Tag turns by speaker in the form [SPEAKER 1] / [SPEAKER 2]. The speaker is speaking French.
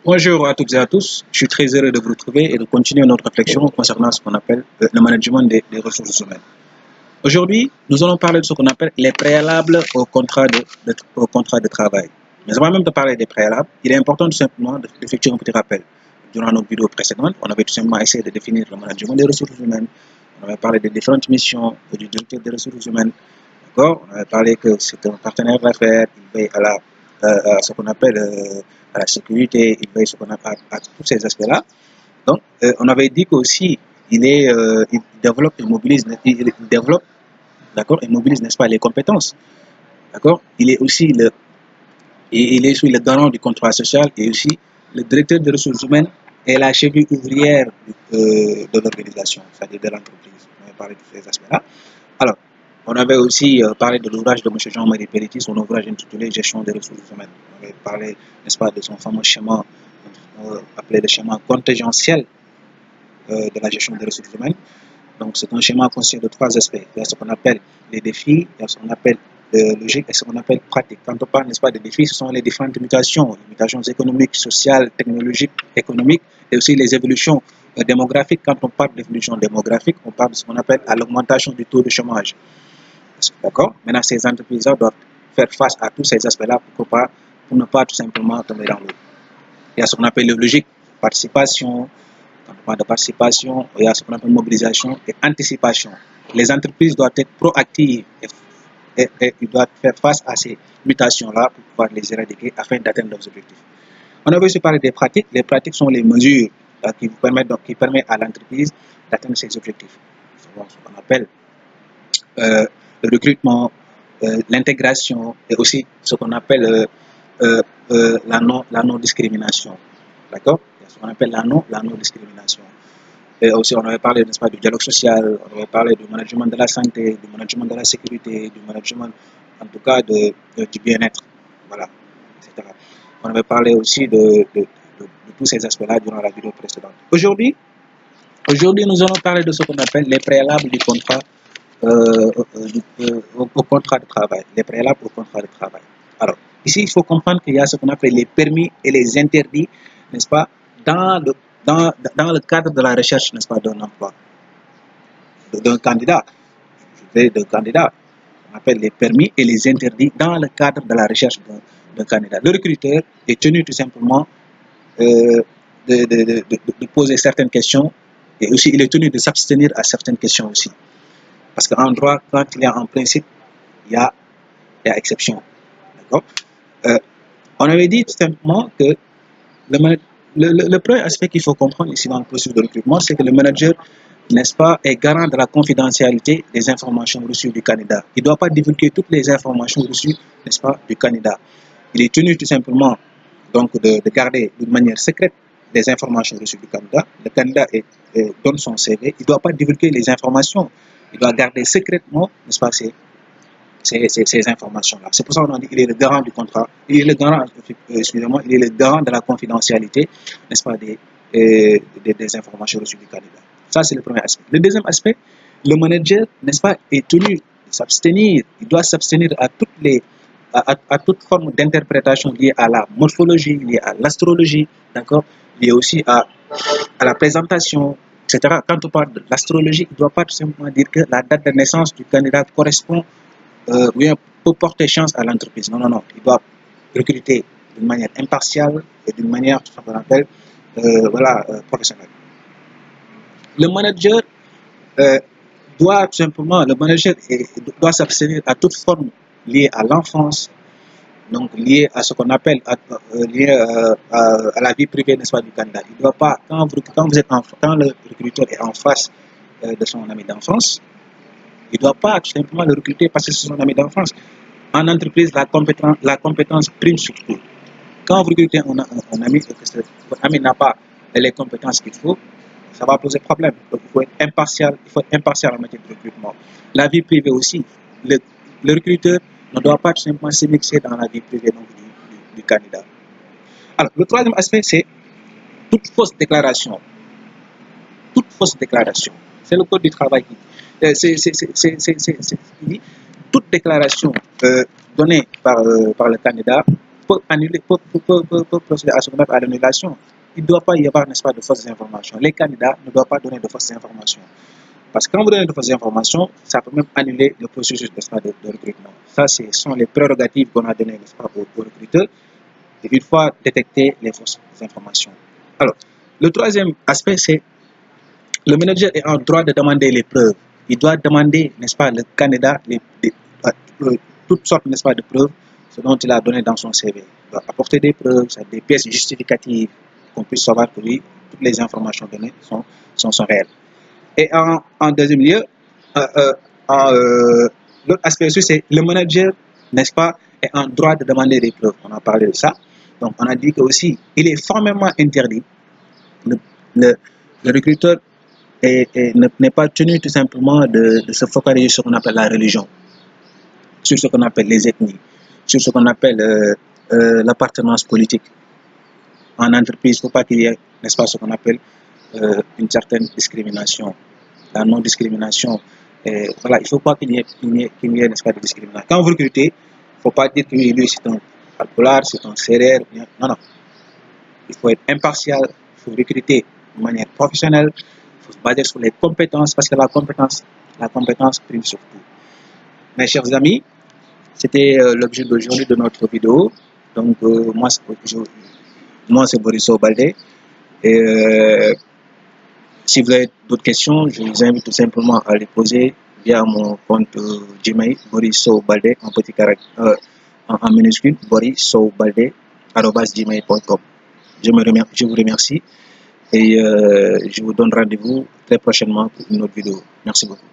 [SPEAKER 1] Bonjour à toutes et à tous, je suis très heureux de vous retrouver et de continuer notre réflexion concernant ce qu'on appelle le management des ressources humaines. Aujourd'hui, nous allons parler de ce qu'on appelle les préalables au contrat de travail. Mais avant même de parler des préalables, il est important tout simplement d'effectuer un petit rappel. Durant notre vidéo précédente, on avait tout simplement essayé de définir le management des ressources humaines. On avait parlé des différentes missions du directeur des ressources humaines. On avait parlé que c'est un partenaire d'affaires, il veille à ce qu'on appelle à la sécurité, il veille à tous ces aspects-là. Donc, on avait dit qu'aussi, il développe et mobilise, il développe, d'accord, et mobilise, n'est-ce pas, les compétences, d'accord. Il est aussi le garant du contrat social et aussi le directeur des ressources humaines est la cheville ouvrière de l'organisation, c'est-à-dire de l'entreprise. On avait parlé de ces aspects-là. Alors, on avait aussi parlé de l'ouvrage de M. Jean-Marie Pelletti, son ouvrage intitulé Gestion des ressources humaines. On avait parlé, n'est-ce pas, de son fameux schéma appelé le schéma contingentiel de la gestion des ressources humaines. Donc, c'est un schéma constitué de trois aspects. Il y a ce qu'on appelle les défis, il y a ce qu'on appelle logique et ce qu'on appelle pratique. Quand on parle, n'est-ce pas, des défis, ce sont les différentes mutations économiques, sociales, technologiques, économiques, et aussi les évolutions démographiques. Quand on parle d'évolution démographique, on parle de ce qu'on appelle à l'augmentation du taux de chômage. D'accord? Maintenant, ces entreprises-là doivent faire face à tous ces aspects-là pour ne pas tout simplement tomber dans l'eau. Il y a ce qu'on appelle le logique, participation. Quand on parle de participation, il y a ce qu'on appelle mobilisation et anticipation. Les entreprises doivent être proactives et ils doivent faire face à ces mutations-là pour pouvoir les éradiquer afin d'atteindre leurs objectifs. On a aussi parlé des pratiques. Les pratiques sont les mesures qui permettent à l'entreprise d'atteindre ses objectifs. C'est ce qu'on appelle le recrutement, l'intégration et aussi ce qu'on appelle la non-discrimination. D'accord? Ce qu'on appelle la non-discrimination. Et aussi, on avait parlé, n'est-ce pas, du dialogue social, on avait parlé du management de la santé, du management de la sécurité, du management, en tout cas, du bien-être. Voilà, etc. On avait parlé aussi de tous ces aspects-là durant la vidéo précédente. Aujourd'hui, nous allons parler de ce qu'on appelle les préalables du contrat au contrat de travail, les préalables au contrat de travail. Alors, ici, il faut comprendre qu'il y a ce qu'on appelle les permis et les interdits, n'est-ce pas, dans le cadre de la recherche, n'est-ce pas, d'un emploi, d'un candidat. D'un candidat. On appelle les permis et les interdits dans le cadre de la recherche d'un candidat. Le recruteur est tenu tout simplement de poser certaines questions et aussi il est tenu de s'abstenir à certaines questions aussi. Parce qu'en droit, quand il y a un principe, il y a exception. D'accord? On avait dit tout simplement que le premier aspect qu'il faut comprendre ici dans le processus de recrutement, c'est que le manager, n'est-ce pas, est garant de la confidentialité des informations reçues du candidat. Il ne doit pas divulguer toutes les informations reçues, n'est-ce pas, du candidat. Il est tenu tout simplement donc de garder d'une manière secrète les informations reçues du candidat. Le candidat donne son CV, il ne doit pas divulguer les informations. Il doit garder secrètement, n'est-ce pas, ces informations-là. C'est pour ça qu'on a dit qu'il est le garant du contrat, il est le garant, excusez-moi, il est le garant de la confidentialité, n'est-ce pas, des informations reçues du candidat. Ça, c'est le premier aspect. Le deuxième aspect, le manager, n'est-ce pas, est tenu de s'abstenir, il doit s'abstenir à toute forme d'interprétation liée à la morphologie, liée à l'astrologie, d'accord, liée aussi à la présentation, etc. Quand on parle de l'astrologie, il ne doit pas tout simplement dire que la date de naissance du candidat correspond peut porter chance à l'entreprise. Non, non, non. Il doit recruter d'une manière impartiale et d'une manière, tout qu'on appelle, professionnelle. Le manager doit tout simplement, doit s'abstenir à toute forme liée à l'enfance, donc liée à ce qu'on appelle à la vie privée, n'est-ce pas, du candidat. Il ne doit pas, quand le recruteur est en face de son ami d'enfance, il ne doit pas tout simplement le recruter parce que c'est son ami d'enfance. En entreprise, la compétence prime sur tout. Quand vous recrutez un ami et que votre ami n'a pas les compétences qu'il faut, ça va poser problème. Donc, il faut être impartial en matière de recrutement. La vie privée aussi. Le recruteur ne doit pas tout simplement s'immiscer dans la vie privée du candidat. Alors, le troisième aspect, c'est toute fausse déclaration. Toute fausse déclaration. C'est le code du travail qui dit toute déclaration donnée par le candidat annuler, peut procéder à ce qu'on appelle l'annulation. Il ne doit pas y avoir, n'est-ce pas, de fausses informations. Les candidats ne doivent pas donner de fausses informations. Parce que quand vous donnez de fausses informations, ça peut même annuler le processus, n'est-ce pas, de recrutement. Ça, ce sont les prérogatives qu'on a données, n'est-ce pas, aux recruteurs, et une fois détecter les fausses informations. Alors, le troisième aspect, c'est le manager est en droit de demander les preuves. Il doit demander, n'est-ce pas, le candidat toutes sortes, n'est-ce pas, de preuves, ce dont il a donné dans son CV. Il doit apporter des preuves, des pièces justificatives, qu'on puisse savoir que lui, toutes les informations données sont réelles. Et en deuxième lieu, l'autre aspect aussi, c'est le manager, n'est-ce pas, est en droit de demander des preuves. On a parlé de ça. Donc, on a dit que aussi, il est formellement interdit. Le recruteur n'est pas tenu tout simplement de se focaliser sur ce qu'on appelle la religion, sur ce qu'on appelle les ethnies, sur ce qu'on appelle l'appartenance politique. En entreprise, il ne faut pas qu'il y ait, n'est-ce pas, ce qu'on appelle une certaine discrimination. La non-discrimination, voilà, il ne faut pas qu'il y ait, n'est-ce pas, de discrimination. Quand vous recrutez, il ne faut pas dire que lui c'est un Alpulaar, c'est un Serer, non, non. Il faut être impartial, il faut recruter de manière professionnelle, il faut se baser sur les compétences, parce que la compétence prime surtout. Mes chers amis, c'était l'objet d'aujourd'hui de notre vidéo. Donc, moi, c'est Boris Baldé. Et si vous avez d'autres questions, je vous invite tout simplement à les poser via mon compte Gmail, Boris Baldé, en petit caractère, en minuscule, boris@gmail.com. Je vous remercie et je vous donne rendez-vous très prochainement pour une autre vidéo. Merci beaucoup.